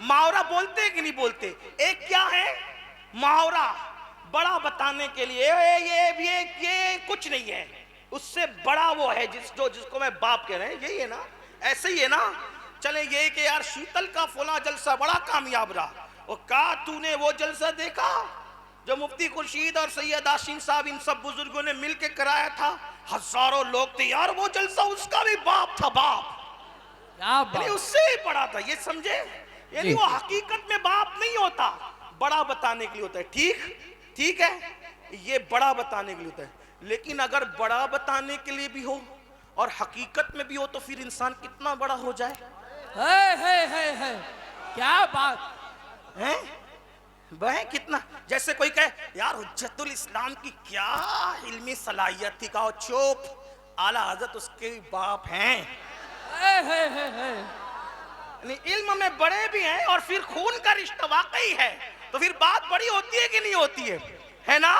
मुहावरा बोलते कि नहीं बोलते? एक क्या है मुहावरा, बड़ा बताने के लिए ये कुछ नहीं है, उससे बड़ा वो है जिसको मैं बाप कह रहे हैं, यही है ना? ऐसे ही है ना? चले ये कि यार शीतल का फला जलसा बड़ा कामयाब रहा, और का तूने वो जलसा देखा जो मुफ्ती खुर्शीद और सैयद आशीम साहब इन सब बुजुर्गों ने मिलके कराया था? हजारों लोग थे यार, वो जलसा उसका भी बाप था, बाप यानी उससे ही बड़ा था, ये समझे? यानी वो हकीकत में बाप नहीं होता, बड़ा बताने के लिए होता है। ठीक है, ये बड़ा बताने के लिए होता है, लेकिन अगर बड़ा बताने के लिए भी हो और हकीकत में भी हो तो फिर इंसान कितना बड़ा हो जाए। है क्या बात है वह कितना, जैसे कोई कहे यार हुज्जतुल इस्लाम की क्या इल्मी सलाहियत थी, कहो चुप, आला हजरत उसके बाप हैं। इल्म में बड़े भी हैं और फिर खून का रिश्ता वाकई है, तो फिर बात बड़ी होती है कि नहीं होती है ना?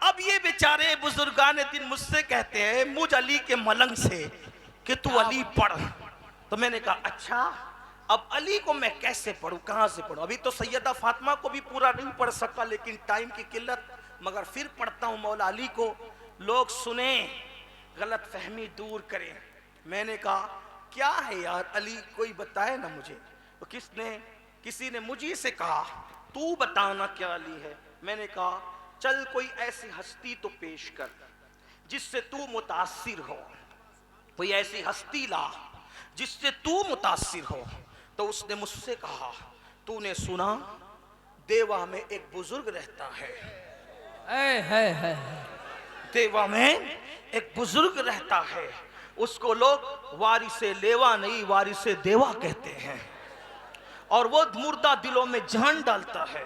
अब ये बेचारे बुजुर्गान दिन मुझसे कहते हैं मुझ अली के मलंग से कि तू अली पढ़, तो मैंने कहा अच्छा अब अली को मैं कैसे पढ़ूं, कहां से पढ़ूं? अभी तो सैयदा फातिमा को भी पूरा नहीं पढ़ सकता, लेकिन टाइम की किल्लत, मगर फिर पढ़ता हूं मौला अली को, लोग सुने, गलत फहमी दूर करें। मैंने कहा क्या है यार अली, कोई बताए ना मुझे। तो किसी ने मुझे से कहा तू बताना क्या अली है। मैंने कहा चल कोई ऐसी हस्ती तो पेश कर जिससे तू मुतासिर हो, कोई ऐसी हस्ती ला जिससे तू मुतासिर हो। तो उसने मुझसे कहा तूने सुना देवा में एक बुजुर्ग रहता है, देवा में एक बुजुर्ग रहता है, उसको लोग वारिसे लेवा नहीं वारिसे देवा कहते हैं, और वो मुर्दा दिलों में जान डालता है,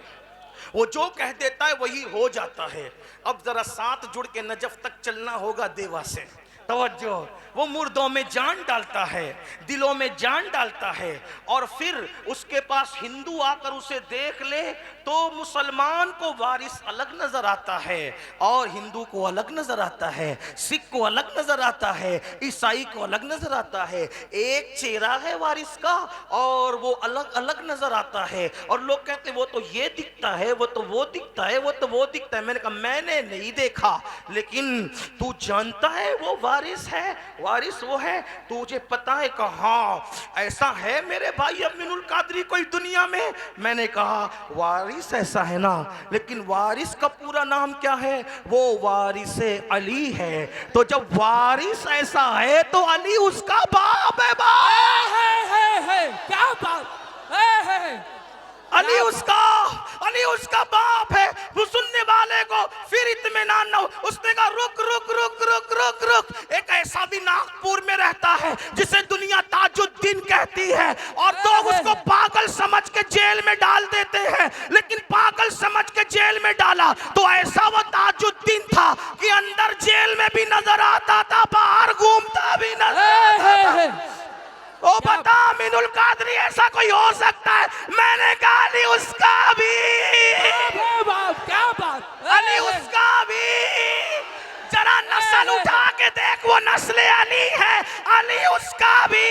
वो जो कह देता है वही हो जाता है। अब जरा साथ जुड़ के नजफ तक चलना होगा देवा से, तवज्जो, वो मुर्दों में जान डालता है, दिलों में जान डालता है, और फिर उसके पास हिंदू आकर उसे देख ले तो मुसलमान को वारिस अलग नजर आता है और हिंदू को अलग नजर आता है, सिख को अलग नजर आता है, ईसाई को अलग नजर आता है। एक चेहरा है वारिस का और वो अलग अलग नजर आता है, और लोग कहते हैं वो तो ये दिखता है, वो तो वो दिखता है, वो तो वो दिखता है। मैंने कहा मैंने नहीं देखा, लेकिन तू जानता है वो वारिस है, वारिस वो है, तुझे पता है? कहा ऐसा है मेरे भाई अमीनुल कादरी कोई दुनिया में? मैंने कहा वारिस ऐसा है ना, लेकिन वारिस का पूरा नाम क्या है? वो वारिस अली है। तो जब वारिस ऐसा है तो अली उसका बाप है, बाप है क्या बात है अली उसका बाप है। वो सुनने वाले को फिर इत्मीनान न हो, उसने कहा रुक रुक रुक रुक रुक रुक, एक ऐसा भी नागपुर में रहता है जिसे दुनिया ताजुद्दीन कहती है, और लोग उसको पागल समझ के जेल में डाल देते हैं, लेकिन पागल समझ के जेल में डाला तो ऐसा वो ताजुद्दीन था कि अंदर जेल में भी नजर आता था, बाहर घूमता भी नजर आता था। ओ बता अमीनुल कादरी ऐसा कोई हो सकता है? मैंने कहा अली उसका भी, क्या बात, अली उसका भी, जरा नस्ल उठा के देख वो नस्ल अली है, अली उसका भी।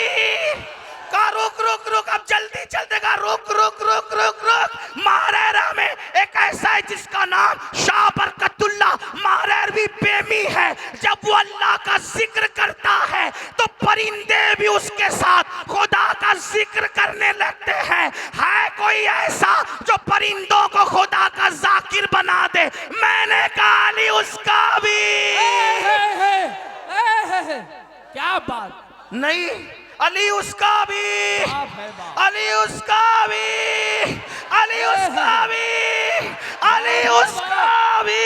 का रुक रुक रुक, अब जल्दी चल देगा, रुक रुक रुक रुक रुक। महारेरा में एक ऐसा है जिसका नाम शाह बरकतुल्लाह महरैरवी प्रेमी है, जब वो अल्लाह का जिक्र करता है तो परिंदे भी उसके साथ खुदा का जिक्र करने लगते हैं। है कोई ऐसा जो परिंदों को खुदा का जाकिर बना दे? मैंने कहा अली उसका भी। क्या बात नहीं, अली उसका भी, अली उसका भी, अली उसका भी, अली उसका भी।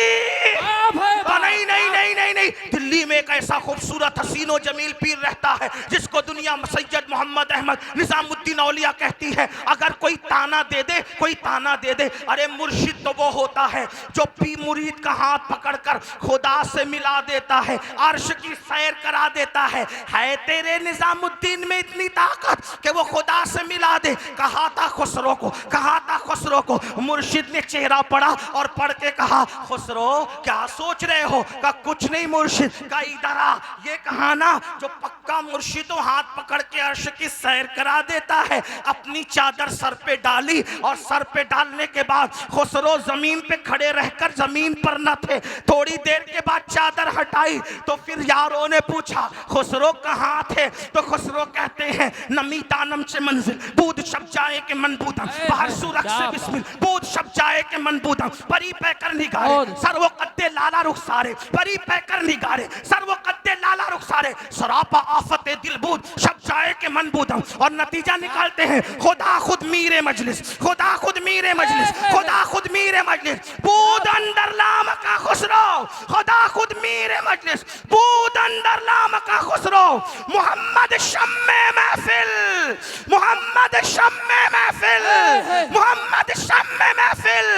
नहीं नहीं नहीं नहीं नहीं, दिल्ली में एक ऐसा खूबसूरत हसीनो जमील पीर रहता है जिसको दुनिया सैयद मोहम्मद अहमद निजामुद्दीन औलिया कहती है। अगर कोई ताना दे दे, कोई ताना दे दे, अरे मुर्शिद तो वो होता है जो पी मुरीद का हाथ पकड़कर खुदा से मिला देता है, अर्श की सैर करा देता है तेरे निजामुद्दीन में इतनी ताकत कि वो खुदा से मिला दे। कहा था खुसरो को, कहा था खुसरो को, मुर्शिद ने चेहरा पढ़ा और पढ़ के कहा खुसरो क्या सोच रहे हो? का कुछ नहीं मुर्शिद। का इधर आ, ये कहां सुबहाना, जो पक्का मुर्शिदों हाथ पकड़ के अर्श की सैर करा देता है। अपनी चादर सर पे डाली और सर पे डालने के बाद खुसरो जमीन पे खड़े रहकर जमीन पर न थे। थोड़ी देर के बाद चादर हटाई तो फिर यारों ने पूछा खुसरो कहाँ थे? तो खुसरो कहते हैं नमी दानम से मंजिल बूद शब जाए के मन बूदम बाहर सूरज से बिस्मिल बूद शब जाए के मन बूदम परी पैकर निगारे सर्वो कद्दे लाला रुखसारे परी पैकर निगारे सर्वो कद्दे लाला रुखसारे सरापा आफते दिल बूद शब जाए के मन बूदम। और नतीजा निकालते हैं खुदा खुद मीरे मजलिस, खुदा खुद मीरे मजलिस, खुदा खुद मीरे मजलिस बूद अंदर लाम का खुसरो, खुदा खुद मीरे मजलिस बूद अंदर लाम का खुसरो। मोहम्मद शम्मे महफिल, मोहम्मद शम्मे महफिल, मोहम्मद शम्मे महफिल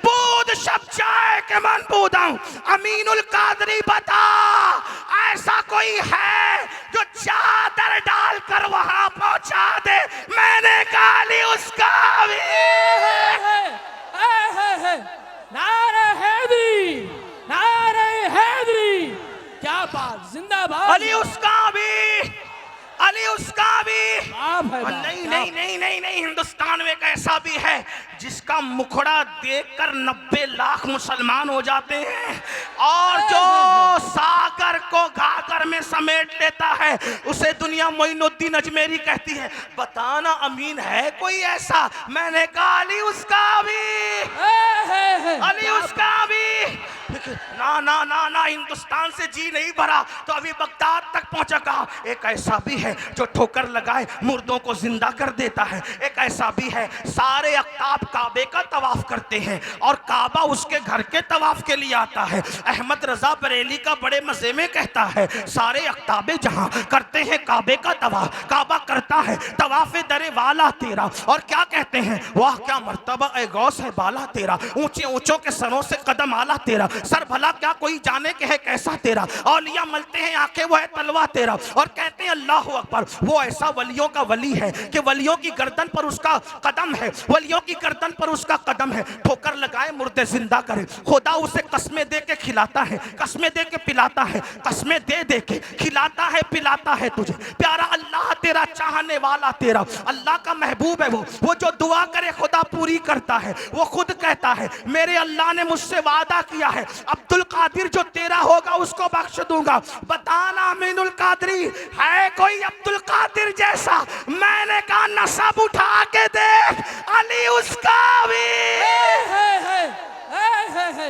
बूद शब जाए के मन बूदम। अमीनुल कादरी बता ऐसा कोई है जो चादर डालकर वहां पहुंचा दे? मैंने कहा ली उसका भी नारे हैदरी, नारे हैदरी, क्या बात, जिंदाबाद। अली उसका भी, अली उसका भी। नहीं नहीं नहीं नहीं नहीं, हिंदुस्तान में एक ऐसा भी है जिसका मुखड़ा देखकर 90 लाख मुसलमान हो जाते हैं और जो सागर को घाघर में समेट लेता है उसे दुनिया मोइनुद्दीन अजमेरी कहती है। बताना अमीन है कोई ऐसा? मैंने कहा अली उसका भी, अली उसका भी। ना ना ना ना, हिंदुस्तान से जी नहीं भरा तो अभी बगदाद तक पहुंचा। कहा एक ऐसा भी है जो ठोकर लगाए मुर्दों को जिंदा कर देता है। एक ऐसा भी है सारे अख्ताब काबे का तवाफ करते हैं और काबा उसके घर के तवाफ के लिए आता है। अहमद रजा बरेली का बड़े मजे में कहता है सारे अख्ताबे जहां करते हैं काबे का तवाफ, काबा करता है तवाफे दरे वाला तेरा। और क्या कहते हैं? वाह क्या मर्तबा ए गौस है बाला तेरा, ऊंचे ऊंचों के सरों से कदम आला तेरा, सर भला क्या कोई जाने के है कैसा तेरा, औलिया मलते हैं आंखें वो है तलवा तेरा। और कहते हैं अल्लाह अकबर, वो ऐसा वलियों का वली है कि वलियों की गर्दन पर उसका कदम है, वलियों की गर्दन पर उसका कदम है। ठोकर लगाए मुर्दे जिंदा करे, खुदा उसे कस्में दे के खिलाता है, कस्में दे के पिलाता है, कस्में दे दे के खिलाता है पिलाता है तुझे। प्यारा अल्लाह तेरा, चाहने वाला तेरा, अल्लाह का महबूब है वो जो दुआ करे खुदा पूरी करता है। वो खुद कहता है मेरे अल्लाह ने मुझसे वादा किया है अब्दुल कादिर जो तेरा होगा उसको बख्श दूंगा। बताना अमीनुल कादरी है कोई अब्दुल कादिर जैसा? मैंने कहा नसब उठा के देख, अली उसका भी,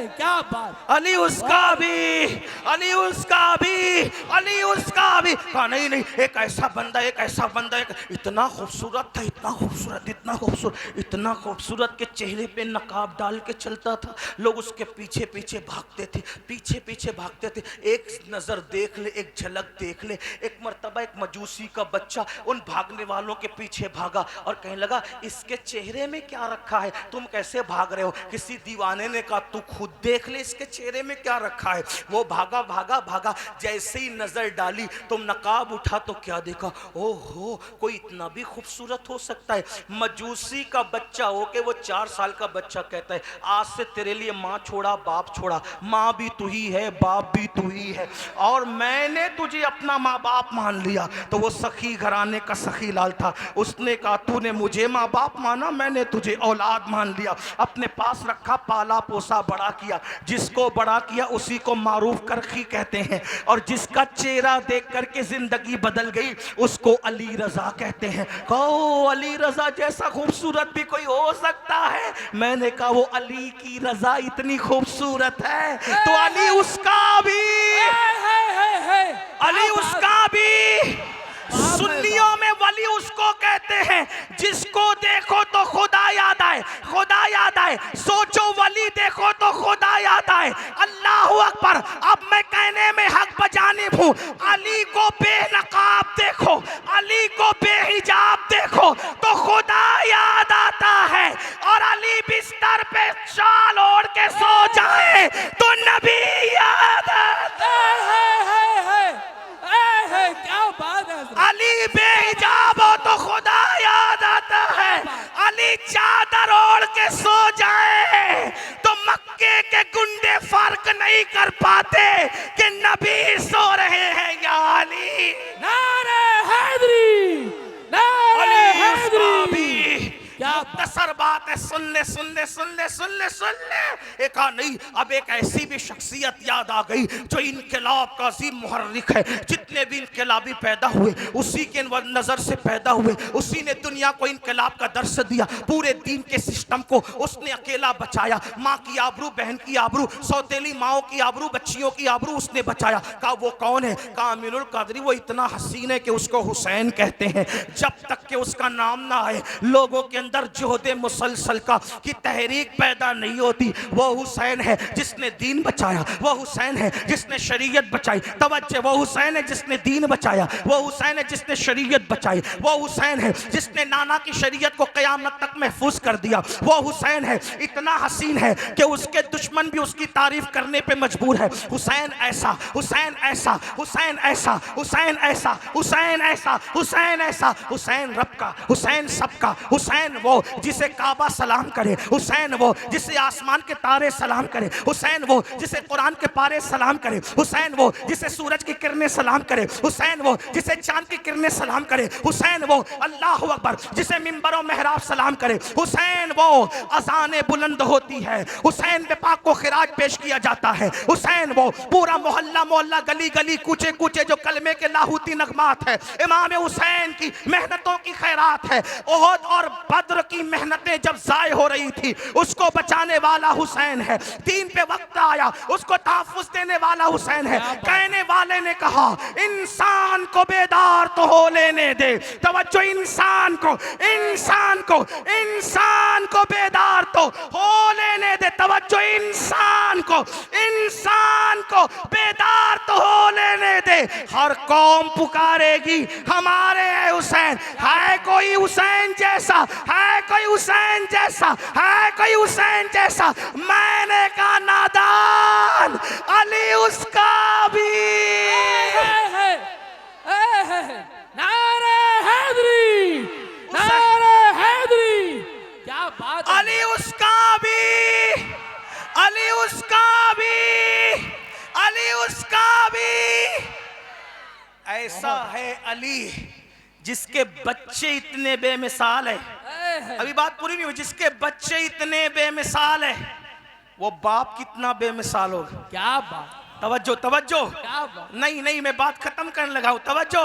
क्या बात, अली उसका भी, अली उसका भी, अली उसका भी। कहा नहीं नहीं, एक ऐसा बंदा, एक ऐसा बंदा, एक इतना खूबसूरत था, इतना खूबसूरत, इतना खूबसूरत, इतना खूबसूरत के चेहरे पे नकाब डाल के चलता था। लोग उसके पीछे पीछे भागते थे, पीछे पीछे भागते थे। एक नजर देख ले, एक झलक देख ले। एक मर्तबा एक मजूसी का बच्चा उन भागने वालों के पीछे भागा और कहने लगा इसके चेहरे में क्या रखा है, तुम कैसे भाग रहे हो? किसी दीवाने ने कहा तू खुद देख ले इसके चेहरे में क्या रखा है। वो भागा भागा भागा, जैसे ही नजर डाली तो नकाब उठा तो क्या देखा, ओहो कोई इतना भी खूबसूरत हो सकता है। मजूसी का बच्चा हो के वो 4 साल का बच्चा कहता है आज से तेरे लिए माँ छोड़ा बाप छोड़ा, माँ भी तू ही है बाप भी तू ही है और मैंने तुझे अपना माँ बाप मान लिया। तो वो सखी घराने का सखी लाल था, उसने कहा तूने मुझे माँ बाप माना, मैंने तुझे औलाद मान लिया, अपने पास रखा, पाला पोसा बड़ा किया। जिसको बड़ा किया उसी को मारूफ करखी कहते हैं और जिसका चेहरा देख करके जिंदगी बदल गई उसको अली रजा कहते हैं। कहो अली रजा जैसा खूबसूरत भी कोई हो सकता है? मैंने कहा वो अली की रजा इतनी खूबसूरत है तो अली उसका भी, अली उसका भी। सुन्नियों में वली उसको कहते हैं जिसको देखो तो खुदा याद आए, खुदा याद आए। सोचो वली देखो तो खुदा याद आए। अल्लाह अकबर। अब मैं कहने में हक बजानिब हूँ, अली को बेनकाब देखो, अली को बेहिजाब देखो तो खुदा याद आता है और अली बिस्तर पे शाल ओढ़ के सो जाए तो नबी याद आता है। क्या बात है। अली बेहिजाब हो तो खुदा याद आता है। अली चादर ओढ़ के सो जाए तो मक्के के गुंडे फर्क नहीं कर पाते कि नबी सो रहे हैं या अली नारे हैदरी, नारे अली उसका हैदरी। भी। क्या मुख्तसर बात है, सुन ले सुन ले सुन ले सुन ले सुन ले। एक नहीं, अब एक ऐसी भी शख्सियत याद आ गई जो इनकलाब का अजीम मुहर्रिक है। जितने भी इनकलाबी पैदा हुए उसी के नजर से पैदा हुए, उसी ने दुनिया को इनकलाब का दर्श दिया। पूरे दीन के सिस्टम को उसने अकेला बचाया। माँ की आबरू, बहन की आबरू, सौतेली माओ की आबरू, बच्चियों की आबरू उसने बचाया। कहा वो कौन है? कहा अमीनुल कादरी। वो इतना हसीन है कि उसको हुसैन कहते हैं। जब तक कि उसका नाम ना आए लोगों के अंदर जोहदे मुसलसल का की तहरीक पैदा नहीं होती। वो हुसैन है जिसने दीन बचाया, वो हुसैन है जिसने शरीयत बचाई। तवज्जो, वो हुसैन है जिसने दीन बचाया, वो हुसैन है जिसने शरीयत बचाई, वो हुसैन है जिसने नाना की शरीयत को क़यामत तक महफूज कर दिया। वो हुसैन है इतना हसीन है कि उसके दुश्मन भी उसकी तारीफ करने पे मजबूर है। हुसैन ऐसा, हुसैन ऐसा, हुसैन ऐसा, हुसैन ऐसा, हुसैन ऐसा, हुसैन ऐसा, हुसैन रब का, हुसैन सबका, हुसैन वो जिसे काबा सलाम करे, हुसैन वो जिसे आसमान के तारे सलाम करे, हुसैन वो जिसे कुरान के पारे सलाम करे, हुसैन वो जिसे सूरज की किरणें सलाम करे, हुसैन वो जिसे चांद की किरणें सलाम करे, हुसैन वो अल्लाह अकबर जिसे मिंबर और मेहराब सलाम करे, हुसैन वो अज़ाने बुलंद होती है, हुसैन पे पाक को खिराज पेश किया जाता है, हुसैन वो पूरा मोहल्ला मोहल्ला गली गली कूचे कूचे जो कलमे के लाहूती नगमात है। इमाम हुसैन की मेहनतों की खैरात है। ओहद और बद्र की मेहनतें जब जाय हो रही थी उसको बचाने वाला हुसैन है। दीन पे वक्त आया उसको तहफ़्फ़ुज़ देने वाला हुसैन है। कहने वाले ने कहा इंसान को बेदार तो हो लेने दे। तवज्जो, इंसान को, इंसान को, इंसान को बेदार तो हो लेने दे। तवज्जो, इंसान को, इंसान को बेदार तो हो लेने दे। हर कौम पुकारेगी हमारे है हुसैन। है कोई हुसैन जैसा? है कोई हुसैन जैसा? है कोई हुसैन जैसा? मैंने कहा नादान, अली उसका भी। नारे हैदरी, नारे हैदरी। क्या बात है। अली उसका भी, अली उसका भी, अली उसका भी। ऐसा है अली जिसके बच्चे इतने बेमिसाल है। अभी बात पूरी नहीं हुई। जिसके बच्चे इतने बेमिसाल है वो बाप कितना बेमिसाल होगा। क्या बात। तवज्जो, तवज्जो। क्या बात। नहीं नहीं, मैं बात खत्म करने लगा हूं। तवज्जो,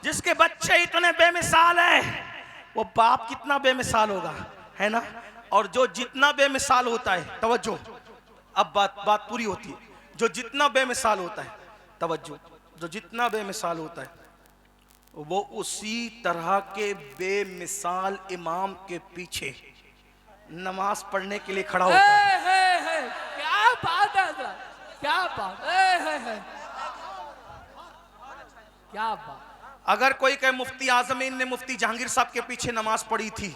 जिसके बच्चे इतने बेमिसाल है वो बाप कितना बेमिसाल होगा, है ना। और जो जितना बेमिसाल होता है, तवज्जो, अब बात पूरी होती है। जो जितना बेमिसाल होता है, तवज्जो, जो जितना बेमिसाल होता है वो उसी तरह के बेमिसाल इमाम के पीछे नमाज पढ़ने के लिए खड़ा होता है। क्या बात है, क्या बात है, क्या बात। अगर कोई कहे मुफ्ती आजमीन ने मुफ्ती जहांगीर साहब के पीछे नमाज पढ़ी थी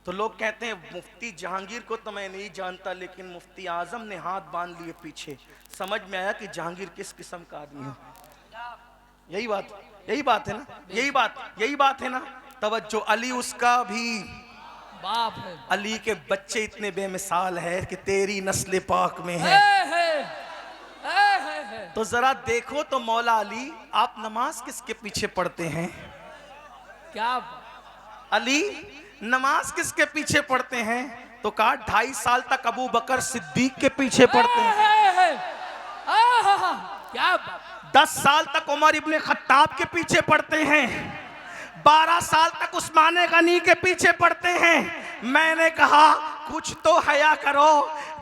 तो लोग कहते हैं मुफ्ती जहांगीर को तो मैं नहीं जानता, लेकिन मुफ्ती आजम ने हाथ बांध लिए पीछे। समझ में आया कि जहांगीर किस किस्म का आदमी है। यही बात है ना, यही बात है ना। तवज्जो, अली उसका भी बाप है। अली के बच्चे इतने बेमिसाल है कि तेरी नस्ल पाक में है। तो जरा देखो तो मौला अली, आप नमाज किसके पीछे पढ़ते हैं? क्या अली नमाज किसके पीछे पढ़ते हैं? तो कहा 2.5 साल तक अबू बकर सिद्दीक के पीछे पढ़ते हैं। क्या बात। 10 साल तक उमर इब्ने खत्ताब के पीछे पढ़ते हैं। 12 साल तक उस्मान गनी के पीछे पढ़ते हैं। मैंने कहा कुछ तो हया करो,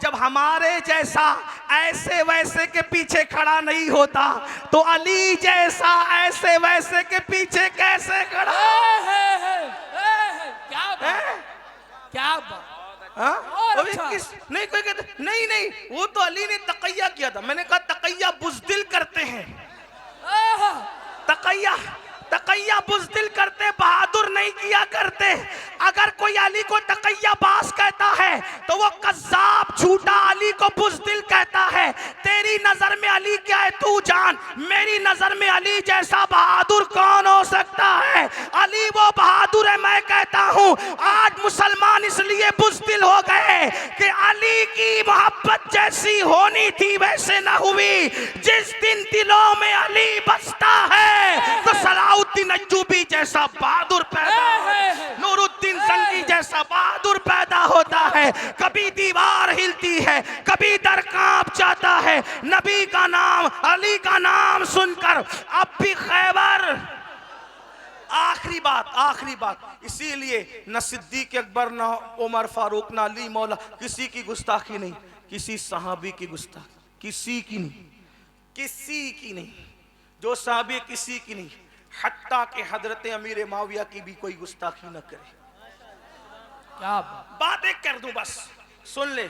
जब हमारे जैसा ऐसे वैसे के पीछे खड़ा नहीं होता तो अली जैसा ऐसे वैसे के पीछे कैसे खड़ा? क्या बात, क्या बात। नहीं कोई कहते नहीं वो तो अली ने तकैया किया था। मैंने कहा तकैया बुज़दिल करते हैं, तकैया बुज़दिल करते, बहादुर नहीं किया करते। अगर कोई अली को तकैया बास कहता है तो वो कज़्ज़ाब झूठा अली को बुज़दिल कहता है। तेरी नजर में अली क्या है तू जान, मेरी नजर में अली जैसा बहादुर कौन हो सकता है? अली वो बहादुर है। मैं कहता हूँ आज मुसलमान इसलिए बुज़दिल हो गए है कि अली की मोहब्बत जैसी होनी थी वैसे न हुई। जिस दिन दिलों में अली बसता है तो सलाउद्दीन अय्यूबी जैसा बहादुर पैदा, नूरुद्दीन जंगी जैसा बहादुर पैदा होता है। कभी दीवार हिलती है, कभी दर कांप जाता है। नबी का नाम, अली का नाम सुनकर अब भी खैबर। आखिरी बात, इसीलिए न सिद्दीक अकबर, न उमर फारूक, न अली मौला, किसी की गुस्ताखी नहीं, किसी सहाबी की गुस्ताखी किसी की नहीं, जो सहाबी किसी की नहीं, हत्ता के हजरत अमीर माविया की भी कोई गुस्ताखी न करे। क्या बात एक कर दूं बस, सुन ले।